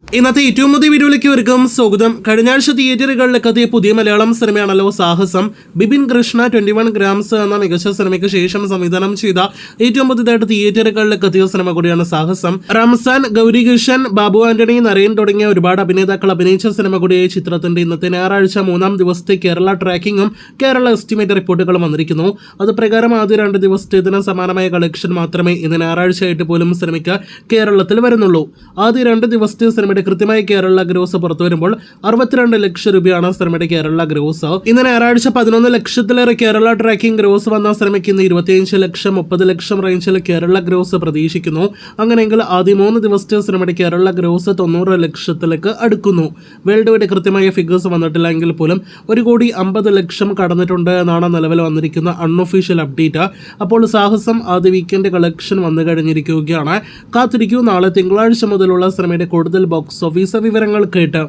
ഇന്നത്തെ ഏറ്റവും പുതിയ വീഡിയോയിലേക്ക് ഒരുക്കും സ്വാഗതം. കഴിഞ്ഞ ആഴ്ച തിയേറ്ററുകളിലേക്ക് എത്തിയ പുതിയ മലയാളം സിനിമയാണല്ലോ സാഹസം. ബിപിൻ കൃഷ്ണ 21 ഗ്രാംസ് എന്ന മികച്ച സിനിമയ്ക്ക് ശേഷം സംവിധാനം ചെയ്ത ഏറ്റവും പുതിയതായിട്ട് തിയേറ്ററുകളിലേക്ക് എത്തിയ സിനിമ കൂടിയാണ് സാഹസം. റംസാൻ, ഗൗരി കിഷൻ, ബാബു ആന്റണി, നരേൻ തുടങ്ങിയ ഒരുപാട് അഭിനേതാക്കൾ അഭിനയിച്ച സിനിമ കൂടിയായ ചിത്രത്തിന്റെ ഇന്നത്തെ ഞായറാഴ്ച 3-ാം ദിവസത്തെ കേരള ട്രാക്കിങ്ങും കേരള എസ്റ്റിമേറ്റ് റിപ്പോർട്ടുകളും വന്നിരിക്കുന്നു. അത് പ്രകാരം ആദ്യ 2 ദിവസത്തേതിന് സമാനമായ കളക്ഷൻ മാത്രമേ ഇന്ന് ഞായറാഴ്ചയായിട്ട് പോലും സിനിമയ്ക്ക് കേരളത്തിൽ വരുന്നുള്ളൂ. ആദ്യ 2 ദിവസത്തെ സിനിമയുടെ കൃത്യമായ കേരള ഗ്രോസ് പുറത്തു വരുമ്പോൾ 62 ലക്ഷം രൂപയാണ് സിനിമയുടെ കേരള ഗ്രോസ്. ഇന്ന് ഞായറാഴ്ച 11 ലക്ഷത്തിലേറെ കേരള ട്രാക്കിംഗ് ഗ്രോസ് വന്ന സിനിമയ്ക്ക് ഇന്ന് 25 ലക്ഷം 30 ലക്ഷം റേഞ്ചിൽ കേരള ഗ്രോസ് പ്രതീക്ഷിക്കുന്നു. അങ്ങനെയെങ്കിൽ ആദ്യ 3 ദിവസത്തെ സിനിമയുടെ കേരള ഗ്രോസ് 90 ലക്ഷത്തിലേക്ക് അടുക്കുന്നു. വേൾഡ് വൈഡ് കൃത്യമായ ഫിഗേഴ്സ് വന്നിട്ടില്ല എങ്കിൽ പോലും 1,50 ലക്ഷം കടന്നിട്ടുണ്ട് എന്നാണ് നിലവിൽ വന്നിരിക്കുന്ന അൺഒഫീഷ്യൽ അപ്ഡേറ്റ്. അപ്പോൾ സാഹസം ആദ്യ വീക്കെൻഡ് കളക്ഷൻ വന്നു കഴിഞ്ഞിരിക്കുകയാണ്. കാത്തിരിക്കൂ, നാളെ തിങ്കളാഴ്ച മുതലുള്ള സിനിമയുടെ കൂടുതൽ ബോക്സ് ഓഫീസ് വിവരങ്ങൾ കേട്ട്